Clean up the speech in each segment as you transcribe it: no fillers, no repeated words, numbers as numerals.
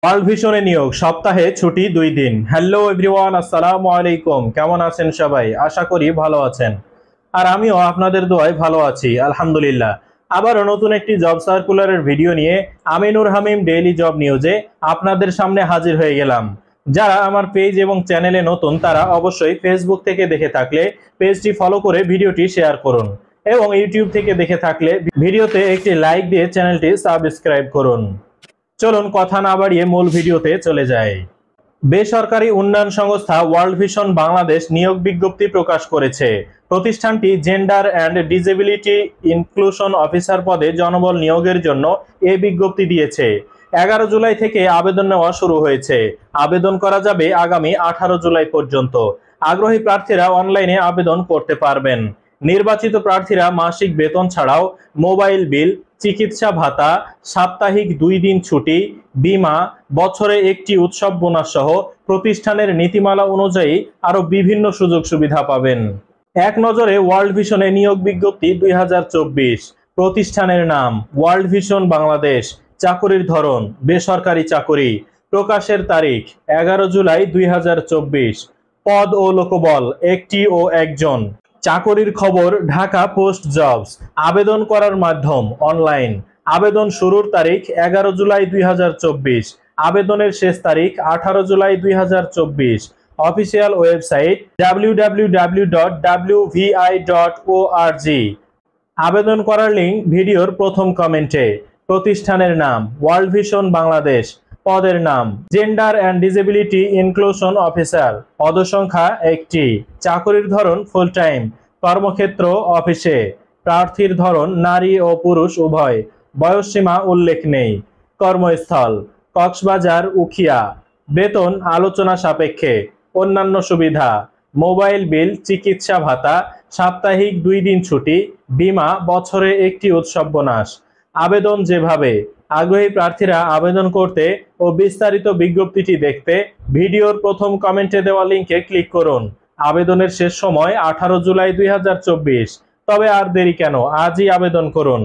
World ভিশনে নিয়োগ সপ্তাহে ছুটি 2 দিন। হ্যালো এভরিওয়ান, আসসালামু আলাইকুম। কেমন আছেন সবাই? আশা করি ভালো আছেন। আর আমিও আপনাদের দোয়ায় ভালো আছি, আলহামদুলিল্লাহ। আবারও নতুন একটি জব সার্কুলারের ভিডিও নিয়ে আমিনুর হামিম ডেইলি জব নিউজে আপনাদের সামনে হাজির হয়ে গেলাম। যারা আমার পেজ এবং চ্যানেলে নতুন তারা অবশ্যই ফেসবুক থেকে দেখে থাকলে পেজটি ফলো করে ভিডিওটি শেয়ার করুন এবং ইউটিউব থেকে দেখে থাকলে ভিডিওতে একটি লাইক দিয়ে চ্যানেলটি সাবস্ক্রাইব করুন। চলুন কথা না বাড়িয়ে মূল ভিডিওতে চলে যাই। বেসরকারি উন্নয়ন সংস্থা ওয়ার্ল্ড ভিশন বাংলাদেশ নিয়োগ বিজ্ঞপ্তি প্রকাশ করেছে। প্রতিষ্ঠানটি gender and disability inclusion officer পদে জনবল নিয়োগের জন্য এ বিজ্ঞপ্তি দিয়েছে। 11 জুলাই থেকে আবেদন নেওয়া শুরু হয়েছে। আবেদন করা যাবে আগামী 18 জুলাই পর্যন্ত। আগ্রহী প্রার্থীরা অনলাইনে আবেদন করতে পারবেন। নির্বাচিত প্রার্থীরা মাসিক বেতন ছাড়াও মোবাইল বিল, চিকিৎসা ভাতা, সাপ্তাহিক 2 দিন ছুটি, বীমা, বছরে একটি উৎসব বোনাস সহ প্রতিষ্ঠানের নীতিমালা অনুযায়ী আরো বিভিন্ন সুযোগ সুবিধা পাবেন। এক নজরে ওয়ার্ল্ড ভিশনে নিয়োগ বিজ্ঞপ্তি 2024। প্রতিষ্ঠানের নাম ওয়ার্ল্ড ভিশন বাংলাদেশ। চাকুরির ধরন বেসরকারি চাকুরি। প্রকাশের তারিখ 11 জুলাই 2024। পদ ও লোকবল একটি ও একজন। চাকরির খবর ঢাকা পোস্ট জবস। আবেদন করার মাধ্যম অনলাইন। আবেদন শুরুর তারিখ 11 জুলাই 2024। আবেদনের শেষ তারিখ 18 জুলাই 2024। Official website www.wvi.org। আবেদন করার লিঙ্ক ভিডিওর প্রথম কমেন্টে। প্রতিষ্ঠানের নাম ওয়ার্ল্ড ভিশন বাংলাদেশ। পদের নাম gender and disability inclusion officer. পদসংখ্যা 1টি। চাকরির ধরন ফুল টাইম। কর্মক্ষেত্র অফিসে। প্রার্থীর ধরন নারী ও পুরুষ উভয়। বয়সসীমা উল্লেখ নেই। কর্মস্থল কক্সবাজার, উখিয়া। বেতন আলোচনা সাপেক্ষে। অন্যান্য সুবিধা মোবাইল বিল, চিকিৎসা ভাতা, সাপ্তাহিক 2 দিন ছুটি, বীমা, বছরে একটি উৎসব বোনাস। আবেদন যেভাবে আগ্রহী প্রার্থীরা আবেদন করতে ও বিস্তারিত বিজ্ঞপ্তিটি দেখতে ভিডিওর প্রথম কমেন্টে দেওয়া লিঙ্কে ক্লিক করুন। আবেদনের শেষ সময় 18 জুলাই 2024। তবে আর দেরি কেন, আজই আবেদন করুন।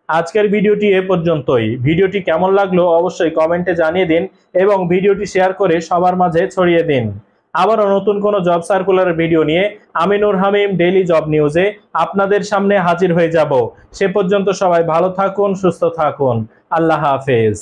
আজকের ভিডিওটি এ পর্যন্তই। ভিডিওটি কেমন লাগলো অবশ্যই কমেন্টে জানিয়ে দিন এবং ভিডিওটি শেয়ার করে সবার মাঝে ছড়িয়ে দিন। আবারও নতুন কোনো জব সার্কুলার ভিডিও নিয়ে আমিনুর হামিম ডেইলি জব নিউজে আপনাদের সামনে হাজির হয়ে যাব। সে পর্যন্ত সবাই ভালো থাকুন, সুস্থ থাকুন। আল্লাহ হাফেজ।